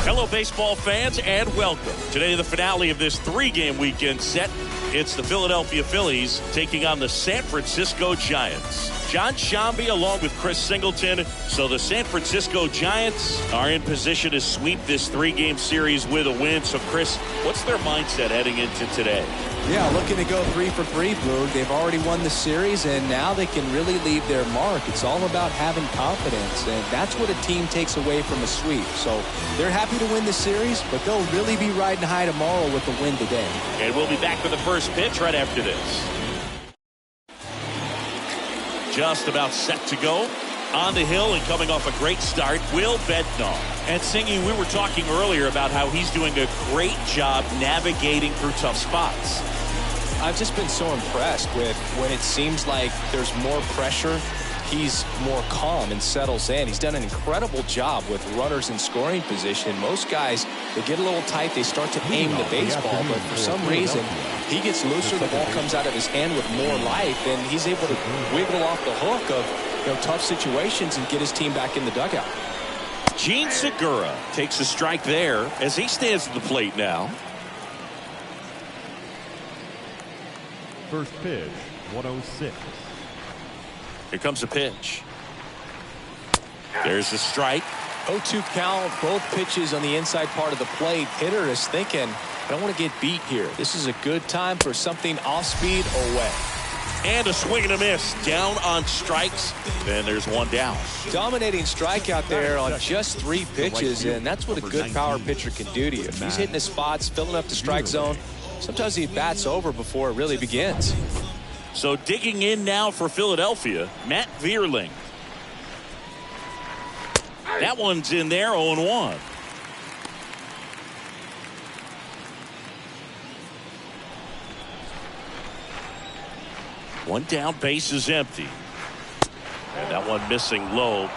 Hello, baseball fans, and welcome. Today, the finale of this three-game weekend set. It's the Philadelphia Phillies taking on the San Francisco Giants. John Shambi along with Chris Singleton. So the San Francisco Giants are in position to sweep this three-game series with a win. So, Chris, what's their mindset heading into today? Yeah, looking to go 3 for 3, Boog. They've already won the series, and now they can really leave their mark. It's all about having confidence, and that's what a team takes away from a sweep. So they're happy to win the series, but they'll really be riding high tomorrow with the win today. And we'll be back with the first pitch right after this. Just about set to go. On the hill and coming off a great start, Will Bednar. And Singy, we were talking earlier about how he's doing a great job navigating through tough spots. I've just been so impressed with when it seems like there's more pressure, he's more calm and settles in. He's done an incredible job with runners in scoring position. Most guys, they get a little tight, they start to aim the baseball, but for some reason, he gets looser, the ball comes out of his hand with more life, and he's able to wiggle off the hook of tough situations and get his team back in the dugout. Gene Segura takes a strike there as he stands at the plate now. First pitch, 106. Here comes the pitch. There's the strike. 0-2 count, both pitches on the inside part of the plate. Hitter is thinking, I don't want to get beat here. This is a good time for something off speed away. And a swing and a miss. Down on strikes. Then there's one down. Dominating strikeout there on just 3 pitches, and that's what a good power pitcher can do to you. If he's hitting his spots, filling up the strike zone, sometimes he bats over before it really begins. So digging in now for Philadelphia, Matt Vierling. That one's in there, 0-1. One down, base is empty. And that one missing low.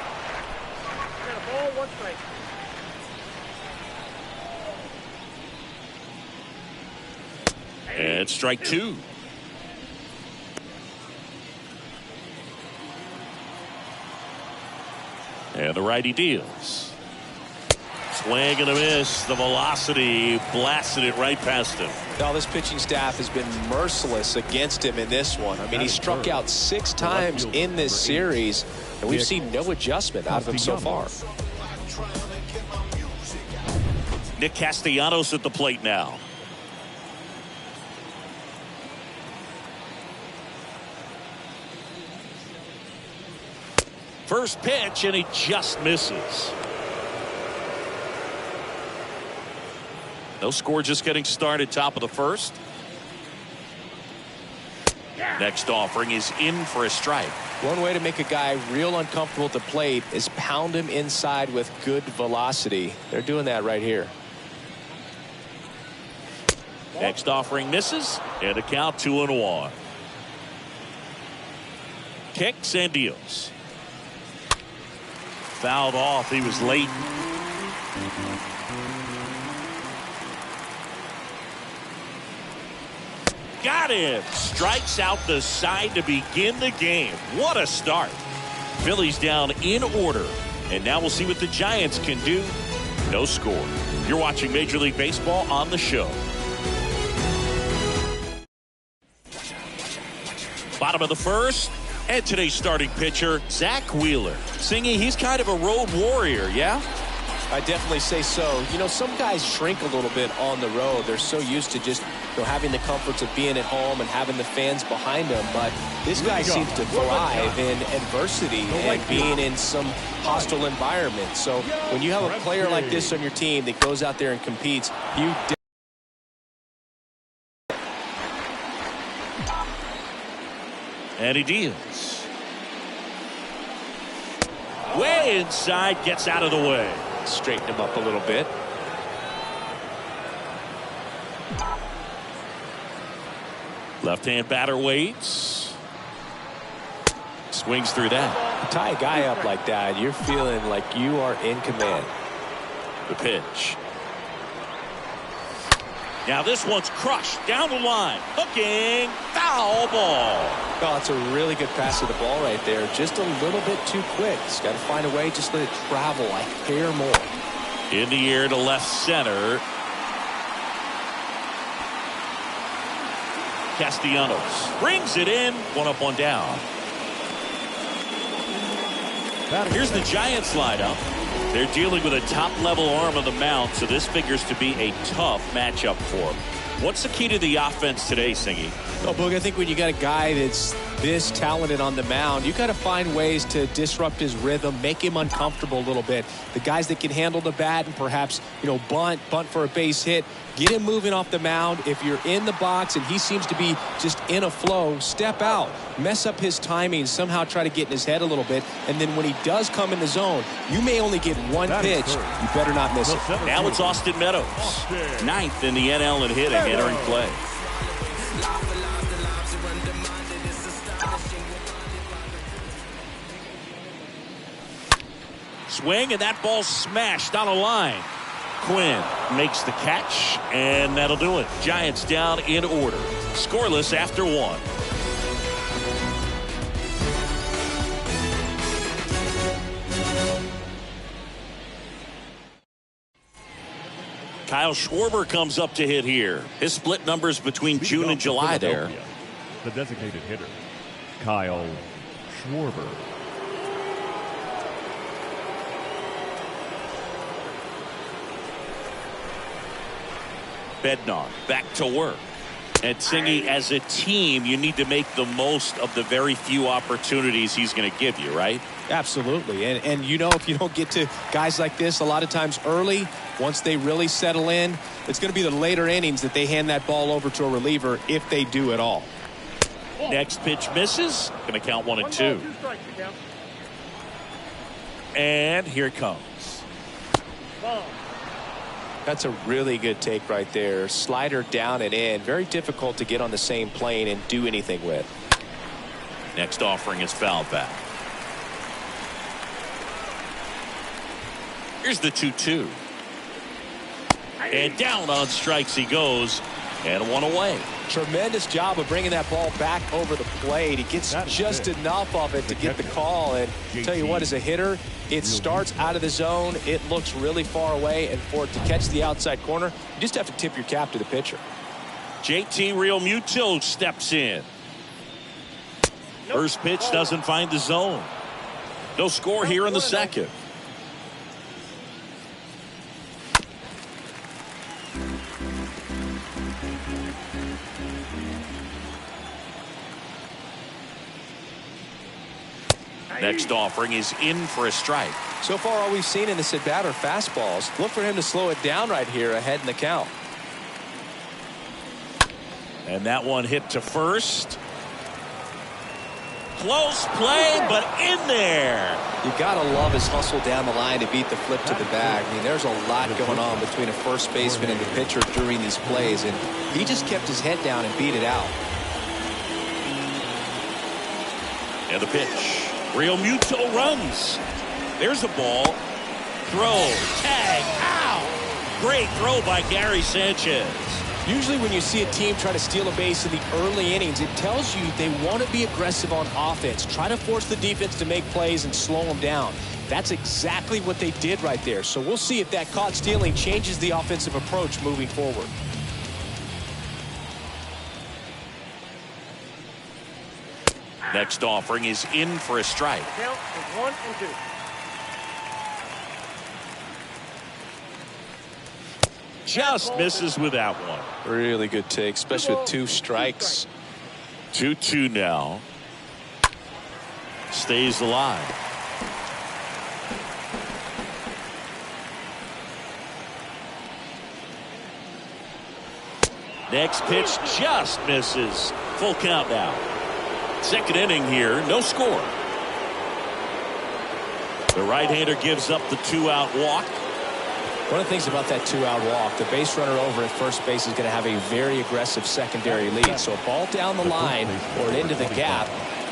And strike two. And the righty deals. Swing and a miss. The velocity blasted it right past him. Now this pitching staff has been merciless against him in this one. I mean, he struck out 6 times in this series, and we've seen no adjustment out of him so far. Nick Castellanos at the plate now. First pitch, and he just misses. No score, just getting started, top of the first. Next offering is in for a strike. One way to make a guy real uncomfortable at the plate is pound him inside with good velocity. They're doing that right here. Next offering misses, and a count 2-1. Kicks and deals. Fouled off. He was late. Got him. Strikes out the side to begin the game. What a start. Phillies down in order. And now we'll see what the Giants can do. No score. You're watching Major League Baseball on the show. Bottom of the first. And today's starting pitcher, Zach Wheeler. Singy, he's kind of a road warrior, yeah? I definitely say so. You know, some guys shrink a little bit on the road. They're so used to just, having the comforts of being at home and having the fans behind them. But this guy seems to thrive in adversity and being in some hostile environment. So when you have a player like this on your team that goes out there and competes, you and he deals. Way inside, gets out of the way. Straighten him up a little bit. Left-hand batter waits. Swings through that. Tie a guy up like that, you're feeling like you are in command. The pitch. Now this one's crushed down the line. Hooking. Foul ball. Oh, it's a really good pass to the ball right there. Just a little bit too quick. He's got to find a way. Just let it travel a hair more. In the air to left center. Castellanos brings it in. One up, one down. Here's the Giants lineup. They're dealing with a top-level arm on the mound, so this figures to be a tough matchup for them. What's the key to the offense today, Singy? Well, Boog, I think when you got a guy that's this talented on the mound, you got to find ways to disrupt his rhythm, make him uncomfortable a little bit. The guys that can handle the bat and perhaps, bunt for a base hit, get him moving off the mound. If you're in the box and he seems to be just in a flow, step out, mess up his timing, somehow try to get in his head a little bit. And then when he does come in the zone, you may only get one pitch. You better not miss it. Now it's Austin Meadows, 9th in the NL in hitting, entering play. Swing, and that ball smashed on a line. Quinn makes the catch, and that'll do it. Giants down in order. Scoreless after one. Kyle Schwarber comes up to hit here. His split numbers between June and July there. The designated hitter, Kyle Schwarber. Bednar back to work. And Singy, as a team, you need to make the most of the very few opportunities he's going to give you, right? Absolutely. And if you don't get to guys like this a lot of times early, once they really settle in, it's going to be the later innings that they hand that ball over to a reliever if they do at all. Next pitch misses. Going to count 1-2. And here it comes. That's a really good take right there. Slider down and in. Very difficult to get on the same plane and do anything with. Next offering is fouled back. Here's the 2-2. And down on strikes he goes, and one away. Tremendous job of bringing that ball back over the plate. He gets just enough of it to get the call. And tell you what, as a hitter, it starts out of the zone. It looks really far away, and for it to catch the outside corner, you just have to tip your cap to the pitcher. JT Realmuto steps in. First pitch doesn't find the zone. No score here in the second. Next offering is in for a strike. So far, all we've seen in this at bat are fastballs. Look for him to slow it down right here ahead in the count. And that one hit to first. Close play, but in there. You got to love his hustle down the line to beat the flip to the bag. I mean, there's a lot going on between a first baseman and the pitcher during these plays, and he just kept his head down and beat it out. And the pitch. Realmuto runs. There's a ball. Throw. Tag. Ow! Great throw by Gary Sanchez. Usually when you see a team try to steal a base in the early innings, it tells you they want to be aggressive on offense. Try to force the defense to make plays and slow them down. That's exactly what they did right there. So we'll see if that caught stealing changes the offensive approach moving forward. Next offering is in for a strike. Count is 1 and 2. Just misses with that one. Really good take, especially with 2 strikes. 2-2 now. Stays alive. Next pitch just misses. Full count now. Second inning here, no score. The right-hander gives up the 2-out walk. One of the things about that 2-out walk, the base runner over at first base is going to have a very aggressive secondary lead. So a ball down the line or into the gap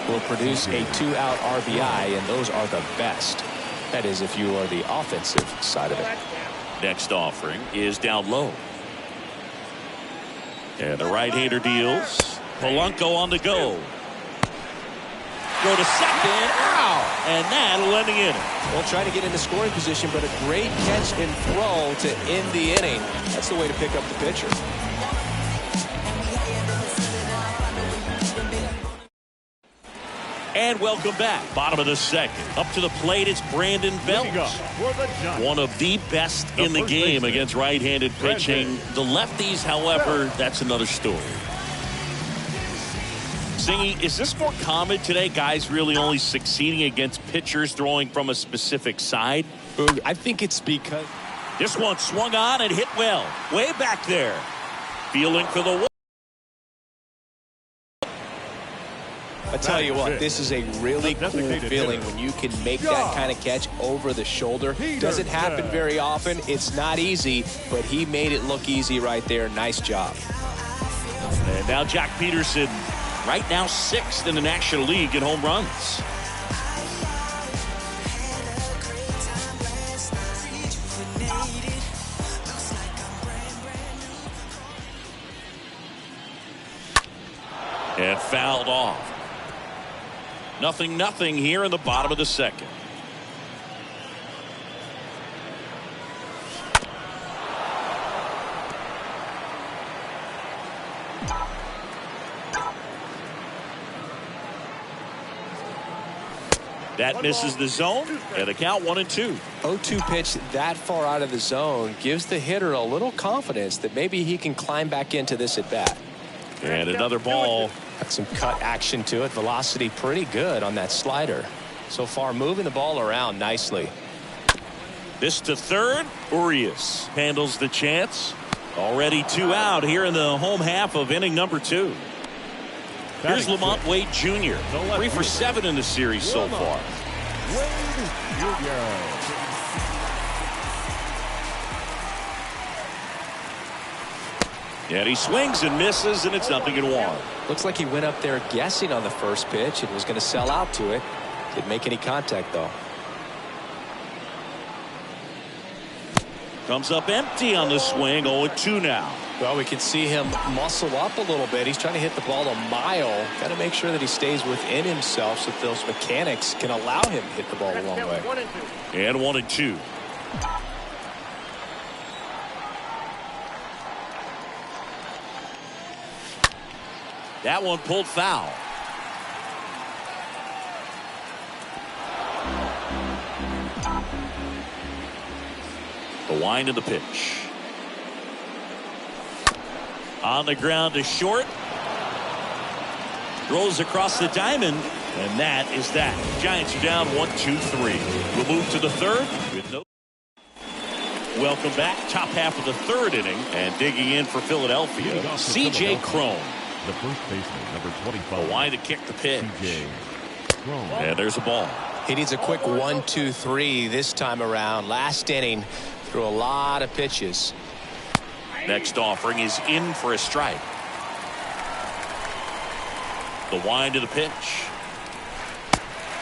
will produce a 2-out RBI, and those are the best. That is, if you are the offensive side of it. Next offering is down low. And the right-hander deals. Polanco on the go. Go to second. Ow! And that'll end the inning. Well, trying to get into scoring position, but a great catch and throw to end the inning. That's the way to pick up the pitcher. And welcome back. Bottom of the second. Up to the plate, it's Brandon Belt. One of the best in the game against right-handed pitching. The lefties, however, that's another story. Singy, is this more common today? Guys really only succeeding against pitchers throwing from a specific side? I think it's because this one swung on and hit well. Way back there. Feeling for the I tell you what, this is a really cool feeling when you can make that kind of catch over the shoulder. Doesn't happen very often. It's not easy, but he made it look easy right there. Nice job. And now Jack Peterson, right now 6th in the National League in home runs. And fouled off. 0-0 here in the bottom of the second. That misses the zone, and the count 1-2. 0-2 pitch that far out of the zone gives the hitter a little confidence that maybe he can climb back into this at bat. And another ball. Got some cut action to it. Velocity pretty good on that slider. So far moving the ball around nicely. This to third. Urias handles the chance. Already 2 out here in the home half of inning number 2. Here's Lamont Wade Jr. 3 for 7 in the series so far. And he swings and misses, and it's 0-1. Looks like he went up there guessing on the first pitch and was going to sell out to it. Didn't make any contact, though. Comes up empty on the swing. 0-2 now. Well, we can see him muscle up a little bit. He's trying to hit the ball a mile. Got to make sure that he stays within himself so that those mechanics can allow him to hit the ball a long way. And 1-2. That one pulled foul. The wind of the pitch. On the ground to short. Rolls across the diamond. And that is that. Giants are down 1-2-3. We'll move to the third. With no. Welcome back. Top half of the third inning. And digging in for Philadelphia, C.J. Cron. The first baseman, number 25. The wind to kick the pitch. C.J. Cron. And there's a ball. He needs a quick 1-2-3 this time around. Last inning, threw a lot of pitches. Next offering is in for a strike. The wind of the pitch.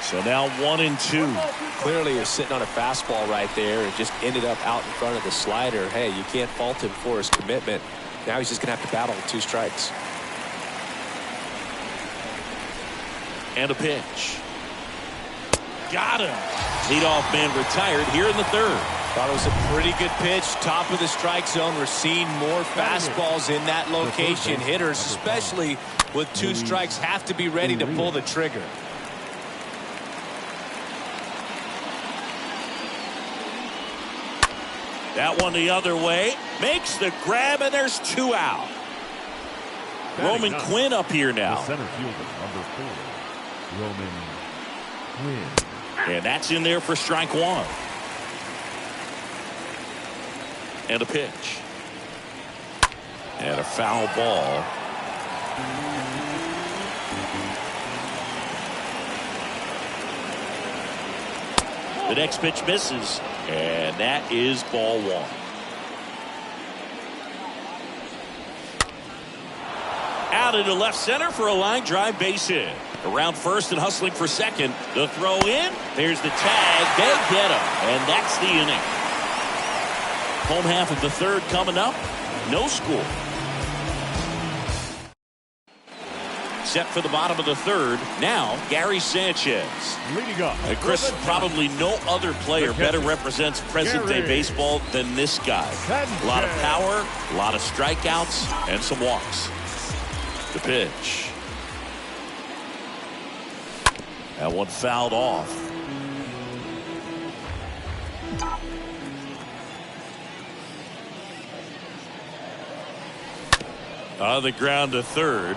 So now 1-2. Clearly, he was sitting on a fastball right there and just ended up out in front of the slider. Hey, you can't fault him for his commitment. Now he's just going to have to battle with 2 strikes. And a pitch. Got him. Leadoff man retired here in the third. Thought it was a pretty good pitch. Top of the strike zone. We're seeing more fastballs in that location. Hitters, especially with 2 strikes, have to be ready to pull the trigger. That one the other way. Makes the grab, and there's 2 out. Roman Quinn up here now. The center fielder, number 4, Roman Quinn. And that's in there for strike 1. And a pitch. And a foul ball. The next pitch misses. And that is ball 1. Out into left center for a line drive base hit. Around first and hustling for second. The throw in. There's the tag. They get him. And that's the inning. Home half of the third coming up. No score. Set for the bottom of the third. Now, Gary Sanchez. Leading up. And Chris, probably no other player better represents present-day baseball than this guy. A lot of power, a lot of strikeouts, and some walks. The pitch. That one fouled off. On the ground to third.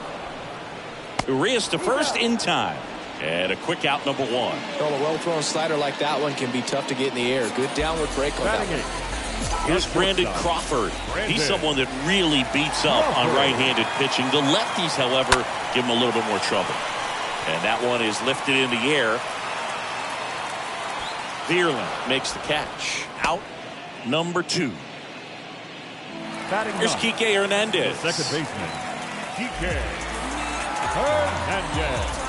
Urias to first in time. And a quick out, number 1. Well, a well-thrown slider like that one can be tough to get in the air. Good downward break on that one. Here's Brandon Crawford. He's someone that really beats up on right-handed pitching. The lefties, however, give him a little bit more trouble. And that one is lifted in the air. Vierling makes the catch. Out, number 2. Here's Kike Hernandez. The second baseman, Kike Hernandez.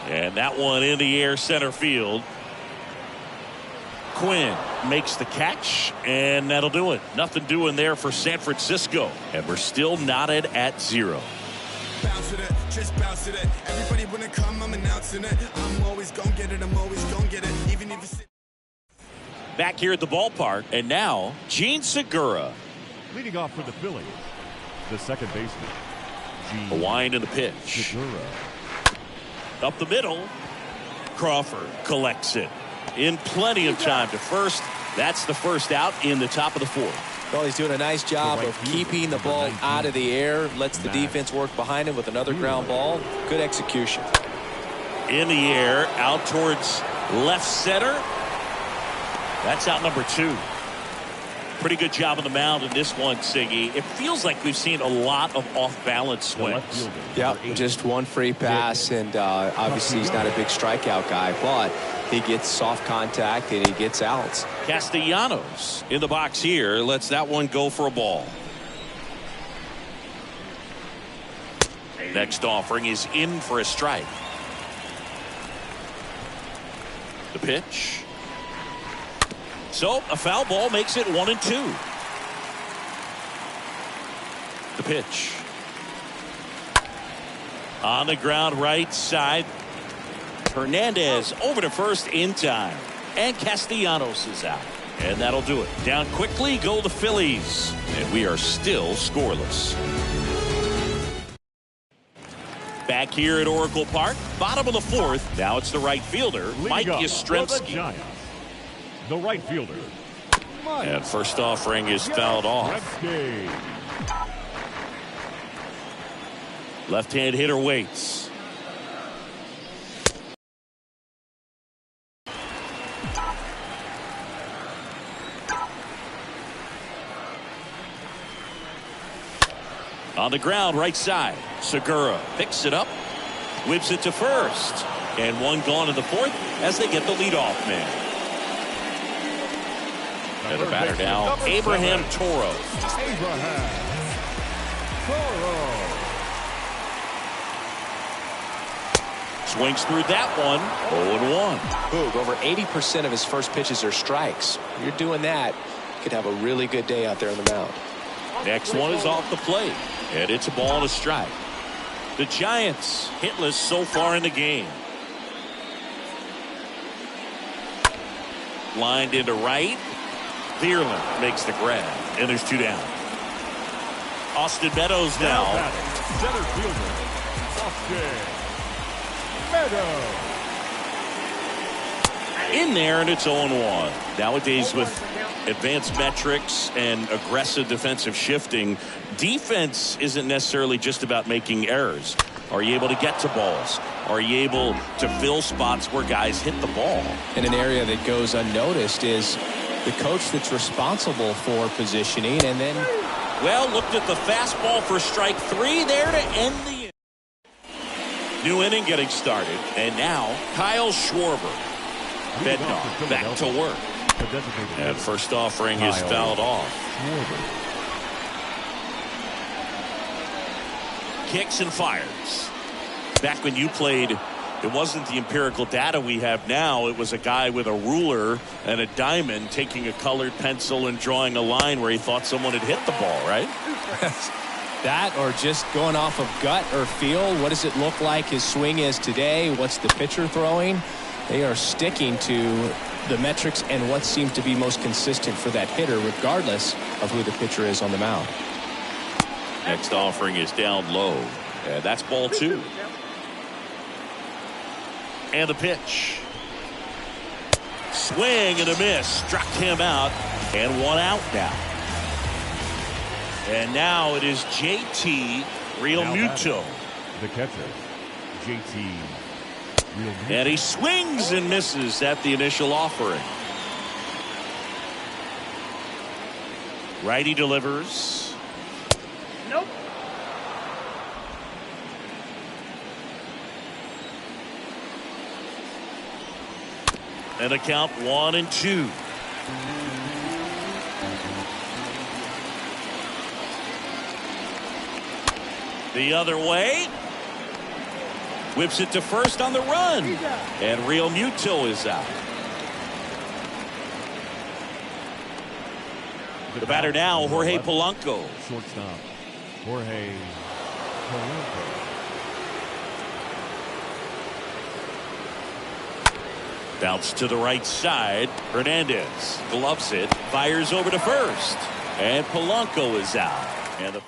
And that one in the air center field. Quinn makes the catch, and that'll do it. Nothing doing there for San Francisco. And we're still knotted at 0. Bounce with it, just bounce with it. Everybody wanna come, I'm announcing it. I'm always gonna get it, I'm always gonna get it. Even if it's... Back here at the ballpark, and now Gene Segura. Leading off for the Phillies, the second baseman, A wind in the pitch. Segura. Up the middle. Crawford collects it. In plenty of time to first. That's the first out in the top of the 4th. Well, he's doing a nice job of keeping the ball out of the air. Lets the defense work behind him with another ground ball. Good execution. In the air, out towards left center. That's out number 2. Pretty good job on the mound in this one, Siggy. It feels like we've seen a lot of off-balance swings. Yeah, just one free pass, and obviously he's not a big strikeout guy, but He gets soft contact and he gets outs. Castellanos in the box here. Lets that one go for a ball. Next offering is in for a strike. The pitch. So a foul ball makes it 1-2. The pitch. On the ground right side. Hernandez over to first in time. And Castellanos is out. And that'll do it. Down quickly go the Phillies. And we are still scoreless. Back here at Oracle Park, bottom of the fourth. Now it's the right fielder, Mike Yastrzemski. The right fielder. And first offering is fouled off. Left-hand hitter waits. On the ground, right side. Segura picks it up, whips it to first. And one gone in the fourth as they get the leadoff man. And the batter now, Abraham Toro. Swings through that one. 0-1. Boog, over 80% of his first pitches are strikes. You're doing that, you could have a really good day out there on the mound. Next one is off the plate. And it's a ball and a strike. The Giants hitless so far in the game. Lined into right. Thierlen makes the grab. And there's two down. Austin Meadows now. Center fielder, Austin Meadows. In there, and it's 0-1. Nowadays, with advanced metrics and aggressive defensive shifting, defense isn't necessarily just about making errors. Are you able to get to balls? Are you able to fill spots where guys hit the ball? And an area that goes unnoticed is the coach that's responsible for positioning. And then, well, looked at the fastball for strike three there to end the inning. New inning getting started. And now Kyle Schwarber. Bednar back to work. And first offering is fouled off. Kicks and fires. Back when you played, it wasn't the empirical data we have now. It was a guy with a ruler and a diamond taking a colored pencil and drawing a line where he thought someone had hit the ball, right? That or just going off of gut or feel. What does it look like his swing is today? What's the pitcher throwing? They are sticking to the metrics and what seems to be most consistent for that hitter, regardless of who the pitcher is on the mound. Next offering is down low. And that's ball two. And the pitch. Swing and a miss. Struck him out. And one out now. And now it is JT Realmuto. The catcher, JT. And he swings and misses at the initial offering. Righty delivers. Nope. And a count 1-2. The other way. Whips it to first on the run. And Realmuto is out. The batter now, Jorge Polanco. Shortstop, Jorge Polanco. Bounce to the right side. Hernandez gloves it. Fires over to first. And Polanco is out. And the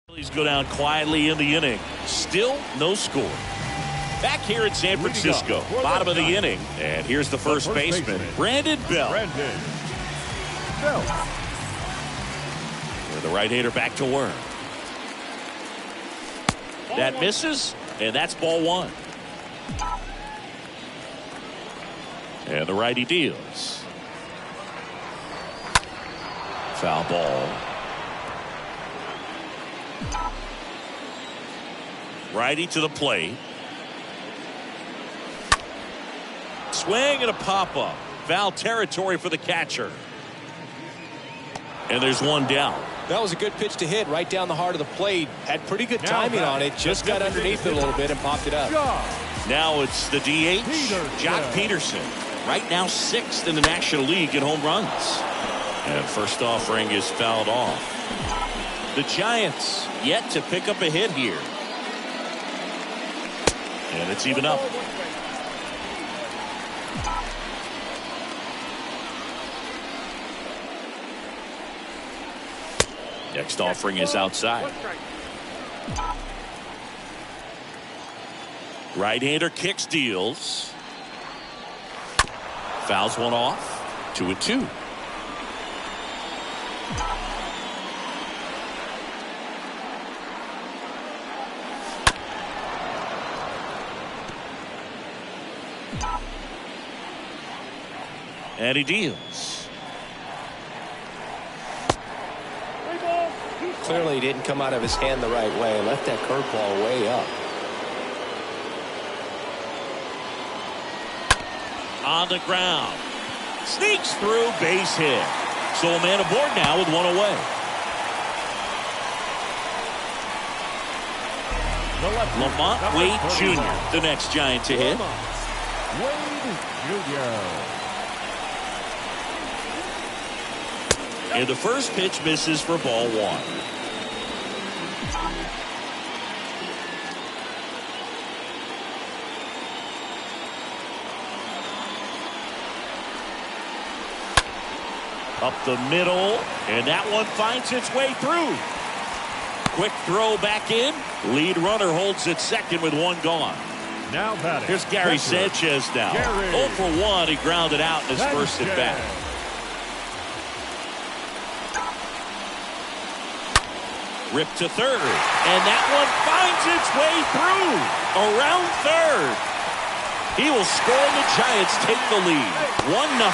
Phillies go down quietly in the inning. Still no score. Back here in San Francisco, bottom of the inning. And here's the first baseman, Brandon Bell. With the right-hander back to work. That misses, and that's ball one. And the righty deals. Foul ball. Righty to the plate. swing and a pop-up. Foul territory for the catcher. And there's one down. That was a good pitch to hit right down the heart of the plate. Had pretty good timing on it. Just got underneath it a little bit and popped it up. Now it's the DH, Jock Peterson. Right now 6th in the National League in home runs. And first offering is fouled off. The Giants yet to pick up a hit here. And it's even up. Next offering is outside. Right-hander kicks, deals. Fouls one off. 2-2. And he deals. Clearly didn't come out of his hand the right way. Left that curveball way up. On the ground. Sneaks through, base hit. So a man aboard now with one away. Lamont Wade Jr., the next Giant to hit. Wade Jr. And the first pitch misses for ball one. Up the middle, and that one finds its way through. Quick throw back in. Lead runner holds at second with one gone. Now batting. Here's Gary Sanchez now. 0 for 1. He grounded out in his first at bat. Ripped to third, and that one finds its way through. Around third. He will score, and the Giants take the lead. 1-0.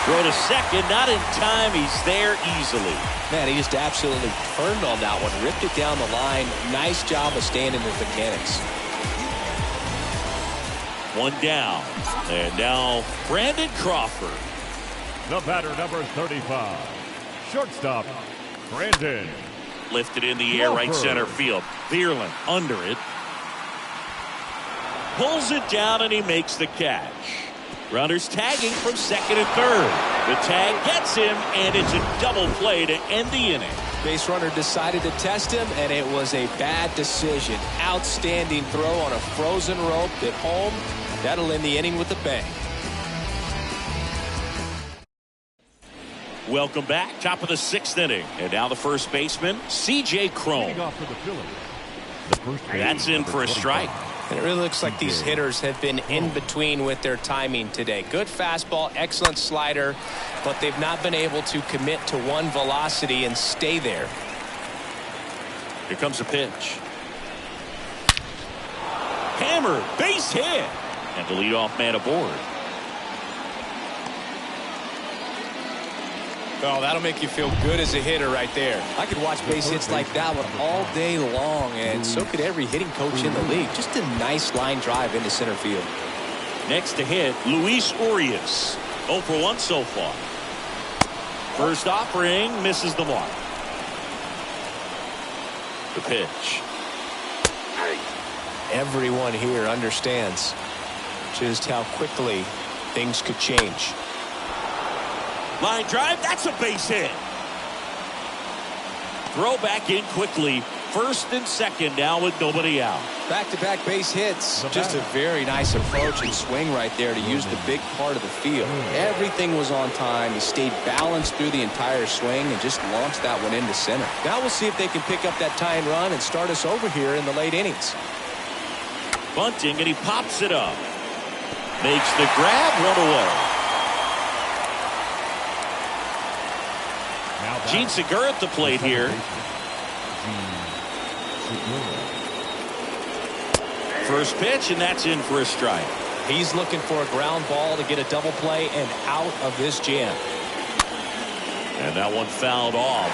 Throw to second, not in time. He's there easily. Man, he just absolutely turned on that one. Ripped it down the line. Nice job of staying in his mechanics. One down. And now Brandon Crawford. The batter, number 35. Shortstop, Brandon. Lifted in the air, right center field. Vierland under it. Pulls it down, and he makes the catch. Runners tagging from second and third. The tag gets him, and it's a double play to end the inning. Base runner decided to test him, and it was a bad decision. Outstanding throw on a frozen rope at home. That'll end the inning with a bang. Welcome back. Top of the 6th inning. And now the first baseman, C.J. Cron. Off for the Phillies. That's in for a strike. And it really looks like these hitters have been in between with their timing today. Good fastball, excellent slider, but they've not been able to commit to one velocity and stay there. Here comes a pitch. Hammer, base hit. And the leadoff man aboard. Oh, that'll make you feel good as a hitter right there. I could watch base hits like that one all day long, and so could every hitting coach in the league. Just a nice line drive into center field. Next to hit, Luis Urias. 0 for 1 so far. First offering misses the mark. The pitch. Everyone here understands just how quickly things could change. Line drive, that's a base hit. Throw back in quickly. First and second now with nobody out. Back-to-back base hits. Just a very nice approach and swing right there to use the big part of the field. Everything was on time. He stayed balanced through the entire swing and just launched that one into center. Now we'll see if they can pick up that tying run and start us over here in the late innings. Bunting, and he pops it up. Makes the grab, one away. Gene Segura at the plate here. First pitch, and that's in for a strike. He's looking for a ground ball to get a double play and out of this jam. And that one fouled off.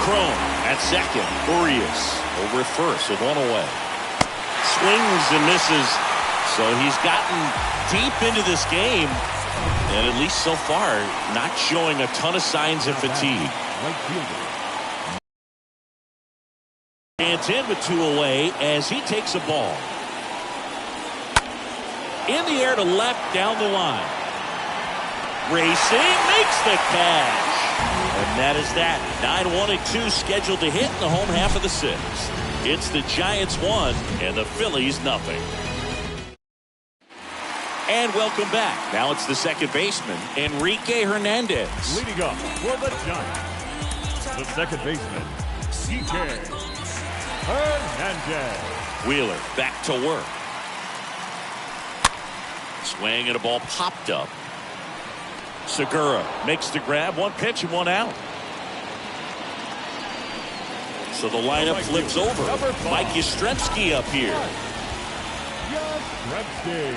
Cron at second. Urias over at first with one away. Swings and misses. So he's gotten deep into this game, and at least so far, not showing a ton of signs of fatigue. Right fielder. Stands in with 2 away as he takes a ball. In the air to left down the line. Racing makes the catch. And that is that. 9-1 and 2 scheduled to hit in the home half of the 6th. It's the Giants 1 and the Phillies nothing. And welcome back. Now it's the second baseman, Enrique Hernandez. Leading up for the Giants, the second baseman, CJ Hernandez. Wheeler back to work. Swing and a ball popped up. Segura makes the grab. 1 pitch and 1 out. So the lineup flips over. Mike Yastrzemski up here. Yastrzemski.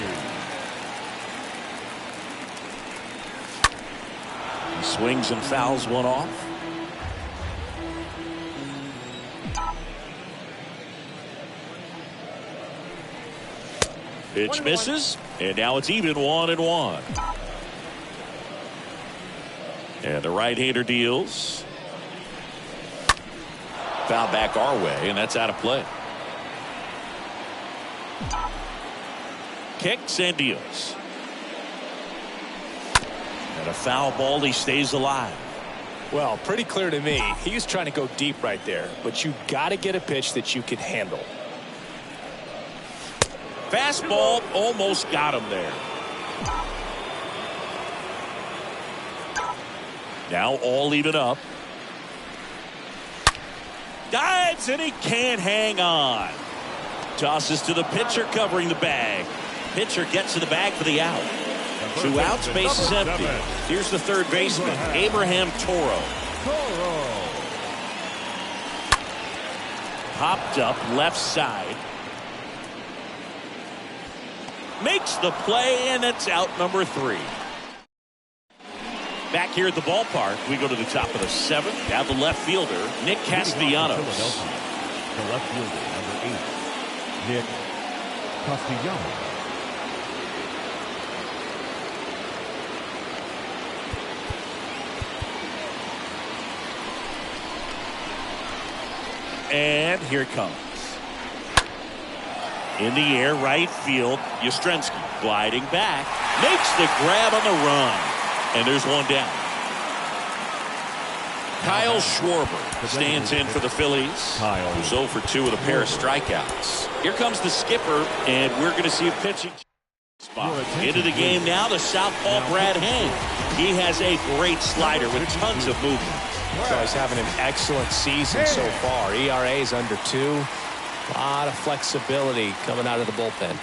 He swings and fouls 1 off. Pitch misses, and now it's even 1-1. And the right-hander deals. Foul back our way, and that's out of play. Kicks and deals. And a foul ball, he stays alive. Well, pretty clear to me. He was trying to go deep right there, but you got to get a pitch that you can handle. Fastball almost got him there. Now all even up. Dives and he can't hang on. Tosses to the pitcher covering the bag. Pitcher gets to the bag for the out. 2 outs, base is empty. Here's the third baseman, Abraham Toro. Popped up left side. Makes the play, and it's out number 3. Back here at the ballpark, we go to the top of the 7th. Now the left fielder, Nick Castellanos. The left fielder, number 8, Nick Castellanos. And here it comes. In the air, right field, Yastrzemski gliding back, makes the grab on the run, and there's 1 down. Kyle Schwarber stands in for the Phillies. Who's 0 for 2 with a pair of strikeouts. Here comes the skipper, and we're going to see a pitching spot. Into the game now, the southpaw Brad Hand. He has a great slider with tons of movement. So he's having an excellent season so far. ERA is under 2. A lot of flexibility coming out of the bullpen.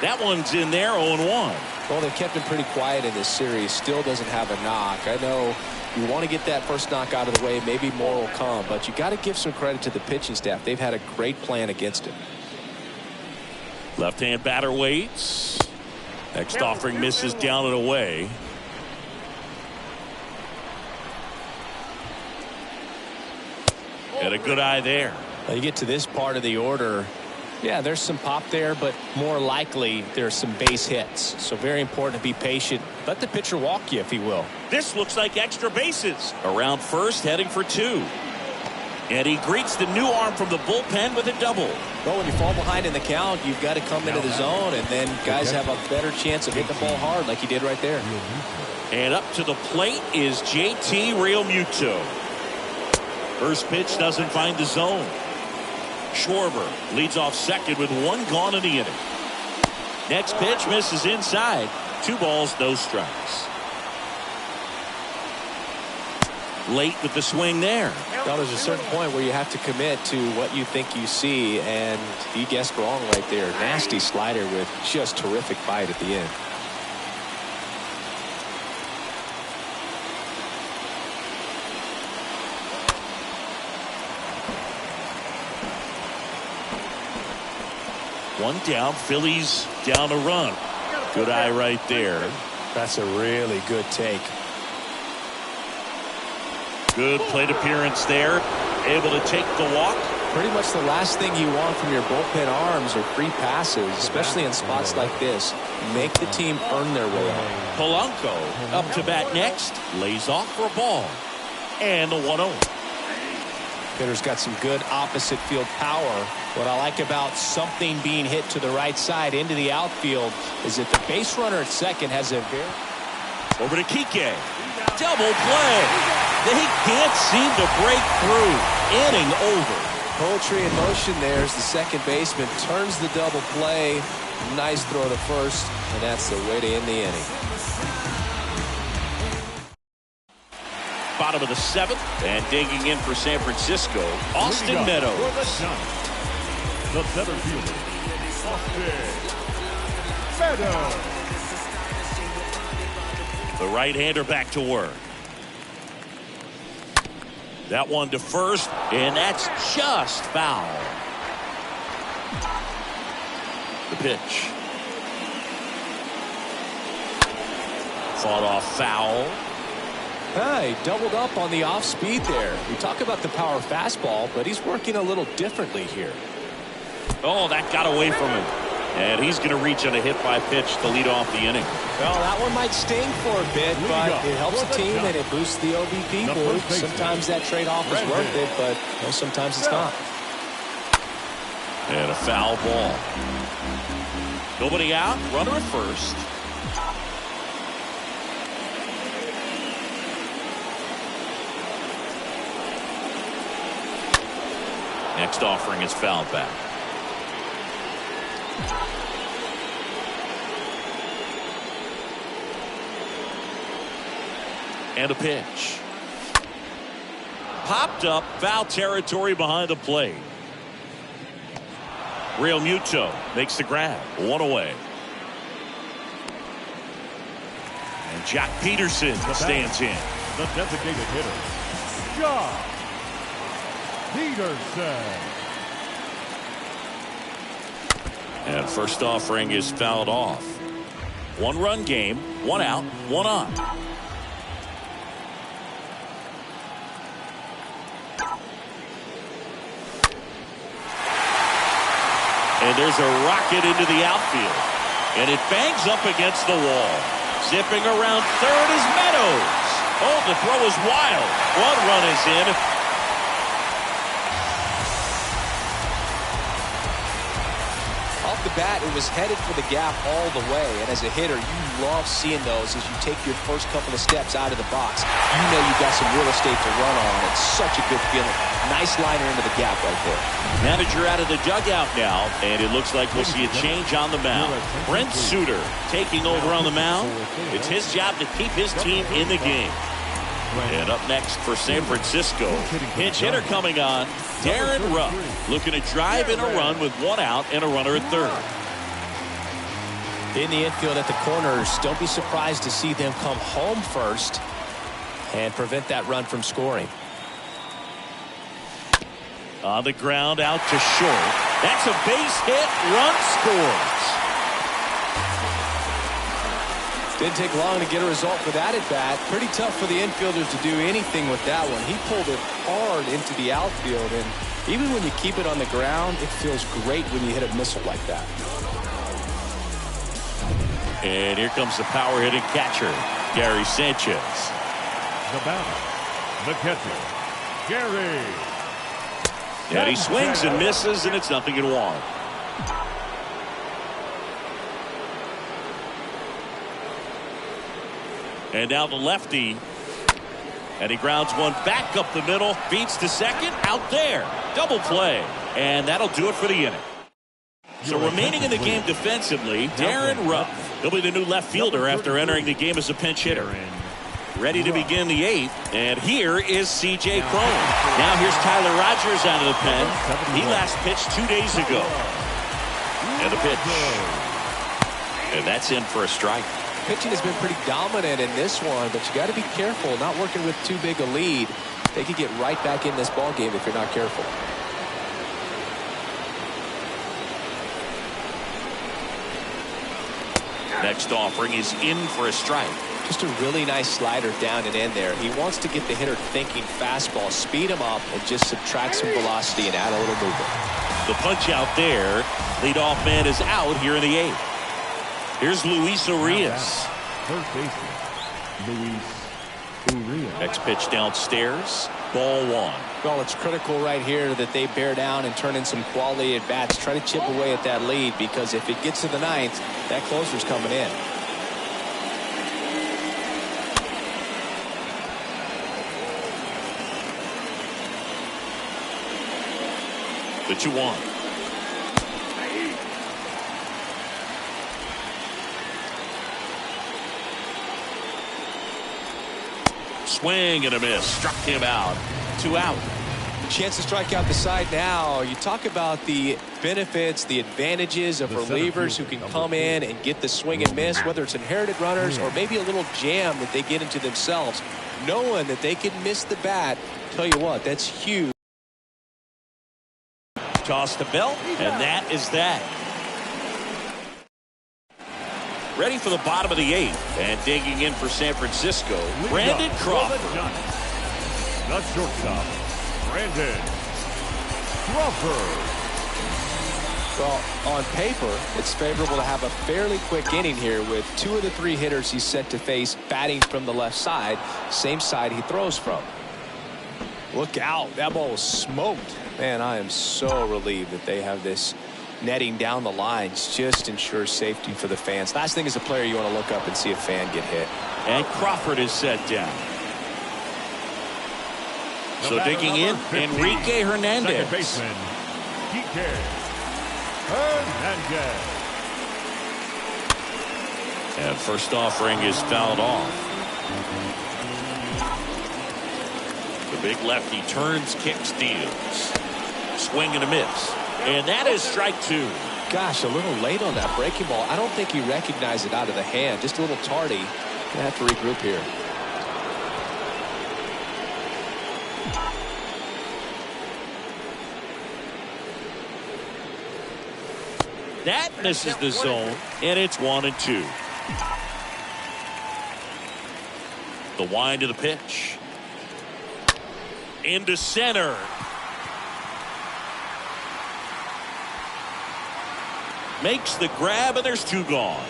That one's in there, 0-1. Well, they've kept him pretty quiet in this series. Still doesn't have a knock. I know you want to get that first knock out of the way. Maybe more will come, but you got to give some credit to the pitching staff. They've had a great plan against him. Left-hand batter waits. Next offering misses down and away. And a good eye there. Well, you get to this part of the order. Yeah, there's some pop there, but more likely there's some base hits. So very important to be patient. Let the pitcher walk you, if he will. This looks like extra bases. Around first, heading for 2. And he greets the new arm from the bullpen with a double. Well, when you fall behind in the count, you've got to come into the zone, and then guys have a better chance of hitting the ball hard like he did right there. And up to the plate is JT Realmuto. First pitch doesn't find the zone. Schwarber leads off second with 1 gone in the inning. Next pitch misses inside. 2 balls, no strikes. Late with the swing there. Well, there's a certain point where you have to commit to what you think you see, and he guessed wrong right there. Nasty slider with just terrific bite at the end. One down, Phillies down a run. Good eye right there. That's a really good take. Good plate appearance there. Able to take the walk. Pretty much the last thing you want from your bullpen arms are free passes, especially in spots like this. Make the team earn their way out. Polanco up to bat next. Lays off for a ball. And the 1-0. Hitter's got some good opposite field power. What I like about something being hit to the right side into the outfield is that the base runner at second has a very... Over to Kike. Double play. They can't seem to break through. Inning over. Poetry in motion there as the second baseman turns the double play. Nice throw to first, and that's the way to end the inning. Bottom of the 7th, and digging in for San Francisco, Austin Meadows. The center fielder, Austin Meadows. The right-hander back to work. That one to first, and that's just foul. The pitch. Fought off foul. He doubled up on the off speed there. We talk about the power fastball, but he's working a little differently here. Oh, that got away from him. And he's going to reach on a hit by pitch to lead off the inning. Well, that one might sting for a bit, but it helps the team and it boosts the OBP board. Sometimes that trade-off is worth it, but sometimes it's not. And a foul ball. Nobody out. Runner at first. Next offering is fouled back. And a pitch. Popped up, foul territory behind the plate. Real Muto makes the grab. One away. And Jack Peterson stands in. The designated hitter, Jack Peterson. And first offering is fouled off. 1-run game, 1 out, 1 on. And there's a rocket into the outfield. And it bangs up against the wall. Zipping around third is Meadows. Oh, the throw is wild. 1 run is in. Off the bat, it was headed for the gap all the way. And as a hitter, you love seeing those as you take your first couple of steps out of the box. You know you've got some real estate to run on. It's such a good feeling. Nice liner into the gap right there. Manager out of the dugout now, and it looks like we'll see a change on the mound. Brent Suter taking over on the mound. It's his job to keep his team in the game. And up next for San Francisco, pinch hitter coming on, Darren Ruff, looking to drive in a run with 1 out and a runner at third. In the infield at the corners, don't be surprised to see them come home first and prevent that run from scoring. On the ground, out to short. That's a base hit. Run scores. Didn't take long to get a result for that at bat. Pretty tough for the infielders to do anything with that one. He pulled it hard into the outfield, and even when you keep it on the ground, it feels great when you hit a missile like that. And here comes the power hitting catcher, Gary Sanchez. The batter, the catcher, Gary. And he swings and misses, and it's 0-1. And now the lefty. And he grounds one back up the middle. Beats to second. Out there. Double play. And that'll do it for the inning. So remaining in the game defensively, Darren Ruff. He'll be the new left fielder after entering the game as a pinch hitter. Ready to begin the 8th. And here is C.J. Cron. Now here's Tyler Rogers out of the pen. He last pitched 2 days ago. And the pitch. And that's in for a strike. Pitching has been pretty dominant in this one, but you got to be careful, not working with too big a lead. They could get right back in this ball game if you're not careful. Next offering is in for a strike. Just a really nice slider down and in there. He wants to get the hitter thinking fastball, speed him up, and just subtract some velocity and add a little movement. The punch out there. Leadoff man is out here in the 8th. Here's Luis Urias. First baseman, Luis Urias. Next pitch downstairs. Ball 1. Well, it's critical right here that they bear down and turn in some quality at bats. Try to chip away at that lead, because if it gets to the 9th, that closer's coming in. The 2-1. Swing and a miss. Struck him out. 2 out. Chance to strike out the side now. You talk about the benefits, the advantages of relievers who can come in and get the swing and miss, whether it's inherited runners or maybe a little jam that they get into themselves. Knowing that they can miss the bat, tell you what, that's huge. Toss to Belt, and that is that. Ready for the bottom of the 8th, and digging in for San Francisco, Brandon Crawford. The shortstop, Brandon Crawford. Well, on paper, it's favorable to have a fairly quick inning here with 2 of the 3 hitters he's set to face batting from the left side, same side he throws from. Look out, that ball was smoked. Man, I am so relieved that they have this netting down the lines. Just ensures safety for the fans. Last thing as a player, you want to look up and see a fan get hit. And Crawford is set down. So digging in, Enrique Hernandez. Second baseman, Enrique Hernandez. And first offering is fouled off. The big lefty turns, kicks, deals. Swing and a miss. And that is strike 2. Gosh, a little late on that breaking ball. I don't think he recognized it out of the hand. Just a little tardy. Gonna have to regroup here. That misses the zone, and it's 1-2. The wind of the pitch. Into center. Makes the grab, and there's 2 gone.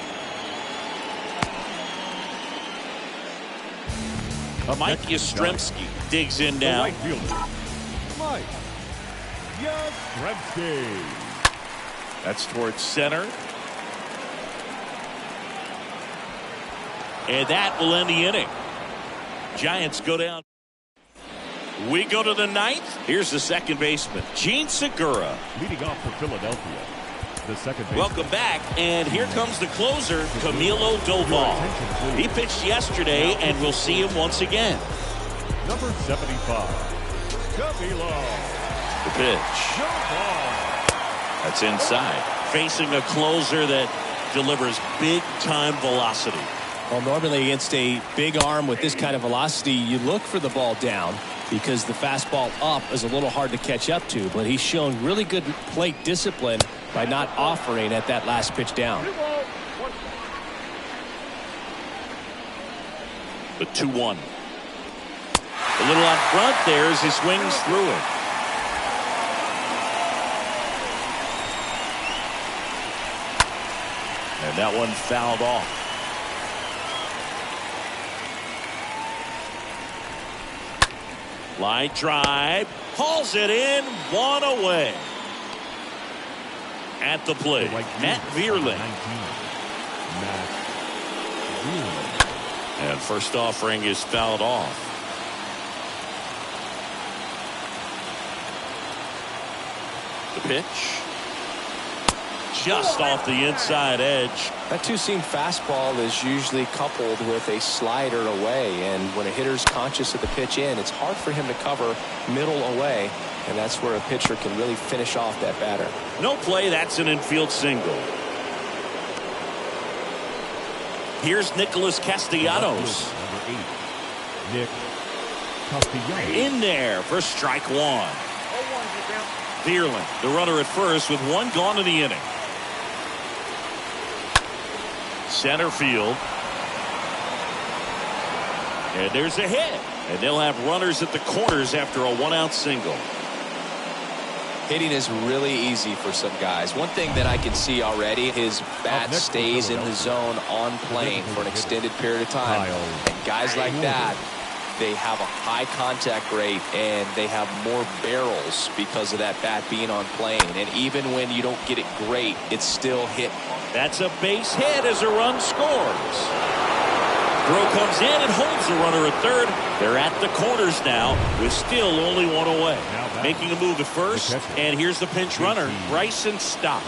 Mike Yastrzemski digs in now. Right fielder, Mike Yastrzemski. That's towards center. And that will end the inning. Giants go down. We go to the 9th. Here's the second baseman, Gene Segura. Leading off for Philadelphia, the second baseman. Welcome back, and here comes the closer, Camilo Doval. He pitched yesterday, and we'll see him once again. Number 75, Camilo. The pitch. That's inside. Facing a closer that delivers big-time velocity. Well, normally against a big arm with this kind of velocity, you look for the ball down because the fastball up is a little hard to catch up to. But he's shown really good plate discipline by not offering at that last pitch down. The 2-1. A little out front there as he swings through it. And that one fouled off. Line drive. Hauls it in. 1 away. At the plate, Matt Vierling. And first offering is fouled off. The pitch. Just off the inside edge. That two-seam fastball is usually coupled with a slider away, and when a hitter's conscious of the pitch in, it's hard for him to cover middle away, and that's where a pitcher can really finish off that batter. No play, that's an infield single. Here's Nicholas Castellanos. Number 8, Nick Castellanos. In there for strike 1. Vierling, the runner at first with 1 gone in the inning. Center field. And there's a hit. And they'll have runners at the corners after a one-out single. Hitting is really easy for some guys. One thing that I can see already, his bat stays in the zone on plane for an extended period of time. And guys like that, they have a high contact rate and they have more barrels because of that bat being on plane. And even when you don't get it great, it's still hit. That's a base hit as a run scores. Throw comes in and holds the runner at third. They're at the corners now with still only one away. Making a move at first, and here's the pinch runner, Bryson Stott.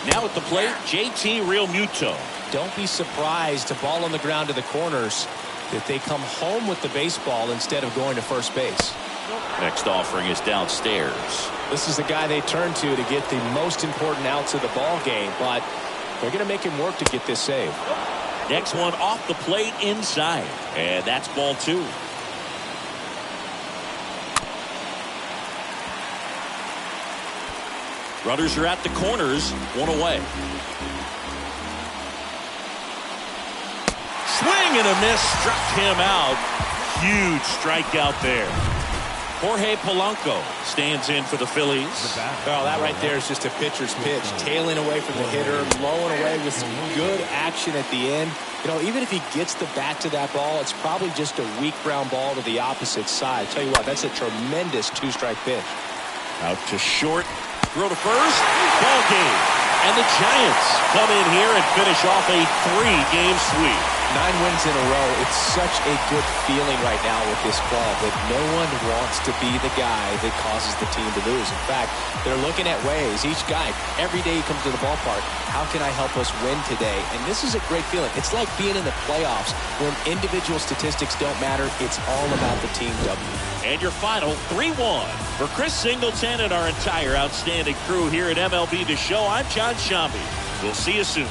Now at the plate, JT Realmuto. Don't be surprised to ball on the ground to the corners if they come home with the baseball instead of going to first base. Next offering is downstairs. This is the guy they turn to get the most important outs of the ball game, but they're going to make him work to get this save. Next one off the plate inside, and that's ball 2. Runners are at the corners, one away. Swing and a miss, struck him out. Huge strikeout there. Jorge Polanco stands in for the Phillies. Oh, that right there is just a pitcher's pitch. Tailing away from the hitter, blowing away with some good action at the end. You know, even if he gets the bat to that ball, it's probably just a weak ground ball to the opposite side. Tell you what, that's a tremendous 2-strike pitch. Out to short. Throw to first. Ball game. And the Giants come in here and finish off a 3-game sweep. 9 wins in a row. It's such a good feeling right now with this club that no one wants to be the guy that causes the team to lose. In fact, they're looking at ways. Each guy, every day he comes to the ballpark, how can I help us win today? And this is a great feeling. It's like being in the playoffs when individual statistics don't matter. It's all about the team W. And your final 3-1. For Chris Singleton and our entire outstanding crew here at MLB The Show, I'm John Shambi. We'll see you soon.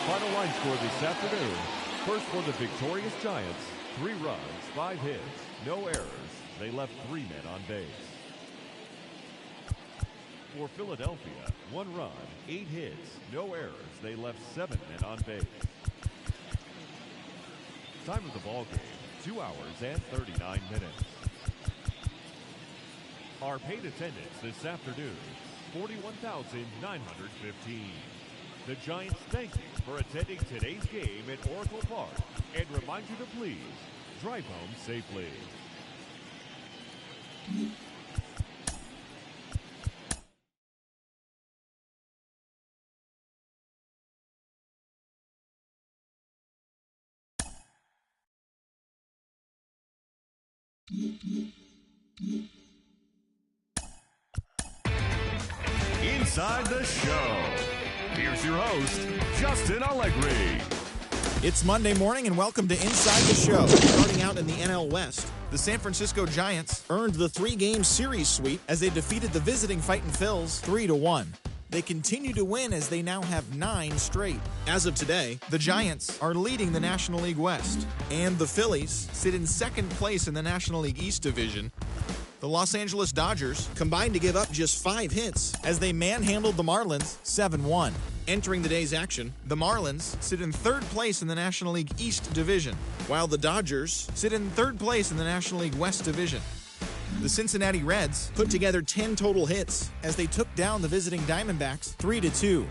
Final line score this afternoon. First for the victorious Giants, 3 runs, 5 hits, no errors. They left 3 men on base. For Philadelphia, 1 run, 8 hits, no errors. They left 7 men on base. Time of the ball game, 2 hours and 39 minutes. Our paid attendance this afternoon, 41,915. The Giants thank you for attending today's game at Oracle Park and remind you to please drive home safely. Inside the show. Here's your host, Justin Allegri. It's Monday morning and welcome to Inside the Show. Starting out in the NL West, the San Francisco Giants earned the 3-game series sweep as they defeated the visiting Fightin' Phils 3-1. They continue to win as they now have 9 straight. As of today, the Giants are leading the National League West, and the Phillies sit in second place in the National League East division. The Los Angeles Dodgers combined to give up just 5 hits as they manhandled the Marlins 7-1. Entering the day's action, the Marlins sit in 3rd place in the National League East division, while the Dodgers sit in 3rd place in the National League West division. The Cincinnati Reds put together 10 total hits as they took down the visiting Diamondbacks 3-2.